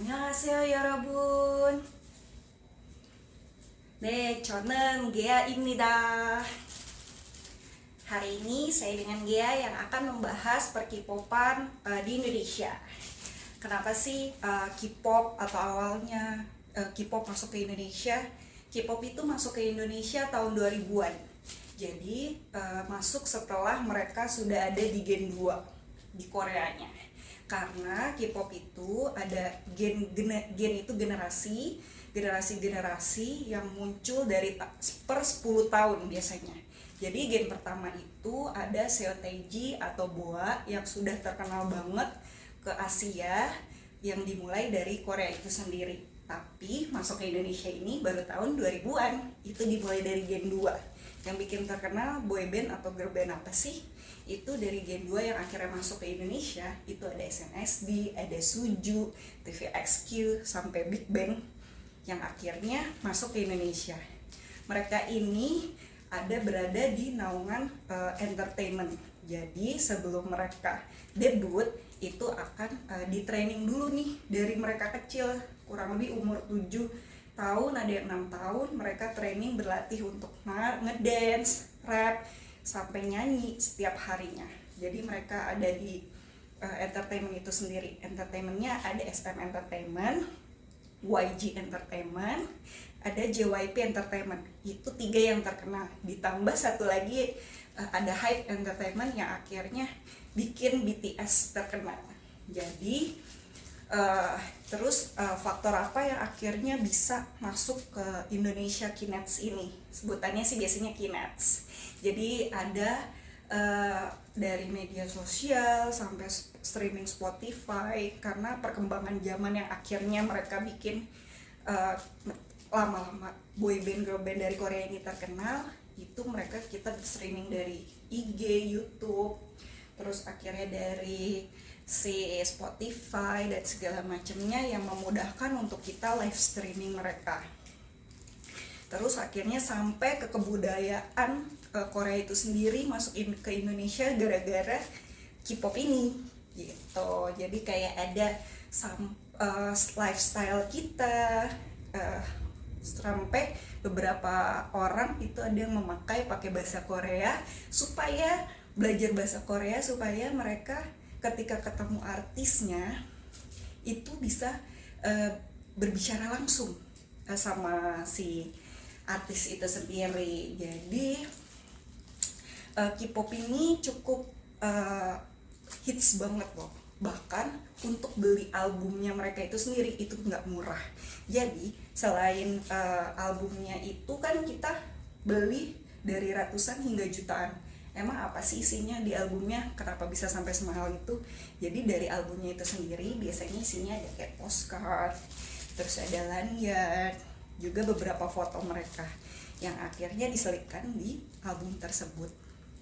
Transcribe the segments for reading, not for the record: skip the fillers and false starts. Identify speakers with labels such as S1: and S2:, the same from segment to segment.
S1: 안녕하세요 여러분. 네, 저는 Gea입니다. Hari ini saya dengan Gea yang akan membahas per-K-popan di Indonesia. Kenapa sih K-pop atau awalnya K-pop masuk ke Indonesia? K-pop itu masuk ke Indonesia tahun 2000-an. Jadi masuk setelah mereka sudah ada di Gen 2 di Koreanya. Karena K-pop itu ada gen itu generasi yang muncul dari per 10 tahun biasanya. Jadi gen pertama itu ada Seotaiji atau BoA yang sudah terkenal banget ke Asia, yang dimulai dari Korea itu sendiri. Tapi masuk ke Indonesia ini baru tahun 2000-an. Itu dimulai dari gen 2. Yang bikin terkenal boyband atau girl band apa sih? Itu dari Gen 2 yang akhirnya masuk ke Indonesia. Itu ada SNSD, ada Suju, TVXQ, sampai Big Bang yang akhirnya masuk ke Indonesia. Mereka ini berada di naungan entertainment. Jadi sebelum mereka debut itu akan di training dulu nih dari mereka kecil, kurang lebih umur 7 tahun, ada yang 6 tahun. Mereka training berlatih untuk ngedance, rap, sampai nyanyi setiap harinya. Jadi mereka ada di entertainment itu sendiri. Entertainmentnya ada SM Entertainment, YG Entertainment, ada JYP Entertainment. Itu 3 yang terkenal. Ditambah satu lagi ada Hype Entertainment yang akhirnya bikin BTS terkenal. Jadi terus faktor apa yang akhirnya bisa masuk ke Indonesia Kinets ini? Sebutannya sih biasanya Kinets. Jadi ada dari media sosial sampai streaming Spotify, karena perkembangan zaman yang akhirnya mereka bikin lama-lama boyband girl band dari Korea ini terkenal. Itu kita streaming dari IG, YouTube, terus akhirnya dari si Spotify dan segala macamnya yang memudahkan untuk kita live streaming mereka. Terus akhirnya sampai ke kebudayaan Korea itu sendiri masuk ke Indonesia gara-gara K-pop ini gitu. Jadi kayak ada lifestyle kita, sampai beberapa orang itu ada yang pakai bahasa Korea supaya belajar bahasa Korea, supaya mereka ketika ketemu artisnya itu bisa berbicara langsung sama si artis itu sendiri. Jadi K-pop ini cukup hits banget loh. Bahkan untuk beli albumnya mereka itu sendiri itu nggak murah. Jadi selain albumnya itu kan kita beli dari ratusan hingga jutaan. Emang apa sih isinya di albumnya? Kenapa bisa sampai semahal itu? Jadi dari albumnya itu sendiri biasanya isinya ada kayak postcard, terus ada lanyard, juga beberapa foto mereka yang akhirnya diselipkan di album tersebut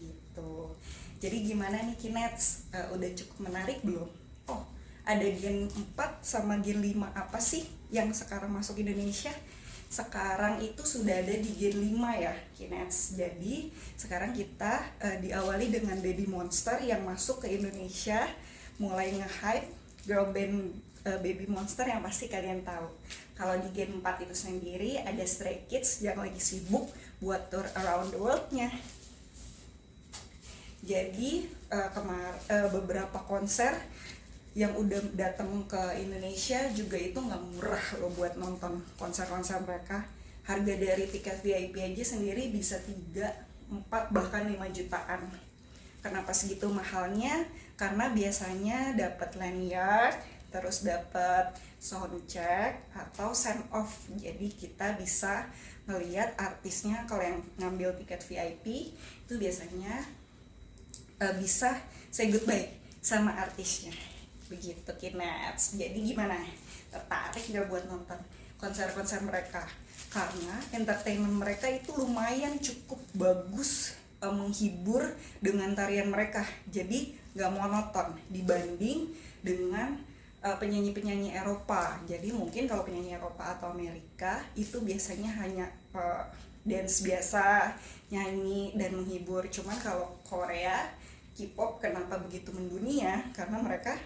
S1: gitu. Jadi gimana nih Kinets? Udah cukup menarik belum? Oh, ada Gen 4 sama Gen 5 apa sih yang sekarang masuk Indonesia? Sekarang itu sudah ada di Gen 5 ya Kinets. Jadi sekarang kita diawali dengan Baby Monster yang masuk ke Indonesia, mulai nge-hype girl band Baby Monster yang pasti kalian tahu. Kalau di Gen 4 itu sendiri ada Stray Kids yang lagi sibuk buat tour around the world-nya. Jadi beberapa konser yang udah datang ke Indonesia juga itu nggak murah loh buat nonton konser-konser mereka. Harga dari tiket VIP aja sendiri bisa 3, 4, bahkan 5 jutaan. Kenapa segitu mahalnya? Karena biasanya dapat lanyard, terus dapat soundcheck atau send off. Jadi kita bisa melihat artisnya. Kalau yang ngambil tiket VIP itu biasanya bisa say goodbye sama artisnya. Begitu Kinets. Jadi gimana? Tertarik gak buat nonton konser-konser mereka? Karena entertainment mereka itu lumayan cukup bagus, menghibur dengan tarian mereka. Jadi gak monoton dibanding dengan penyanyi-penyanyi Eropa. Jadi mungkin kalau penyanyi Eropa atau Amerika itu biasanya hanya dance biasa, nyanyi dan menghibur. Cuman kalau Korea K-pop kenapa begitu mendunia? Karena mereka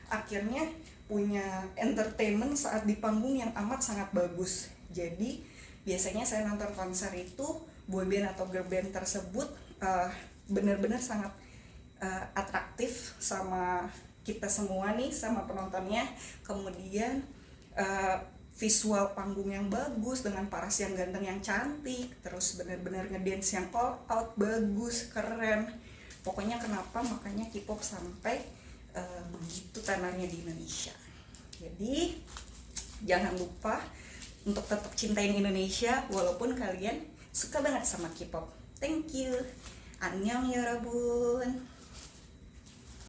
S1: akhirnya punya entertainment saat di panggung yang amat sangat bagus. Jadi biasanya saya nonton konser itu boyband atau girl band tersebut benar-benar sangat atraktif sama kita semua nih, sama penontonnya. Kemudian visual panggung yang bagus dengan paras yang ganteng yang cantik, terus benar-benar ngedance yang all out, bagus, keren. Pokoknya kenapa makanya K-pop sampai begitu tenarnya di Indonesia. Jadi jangan lupa untuk tetap cintain Indonesia walaupun kalian suka banget sama K-pop. Thank you. Annyeong yorobun.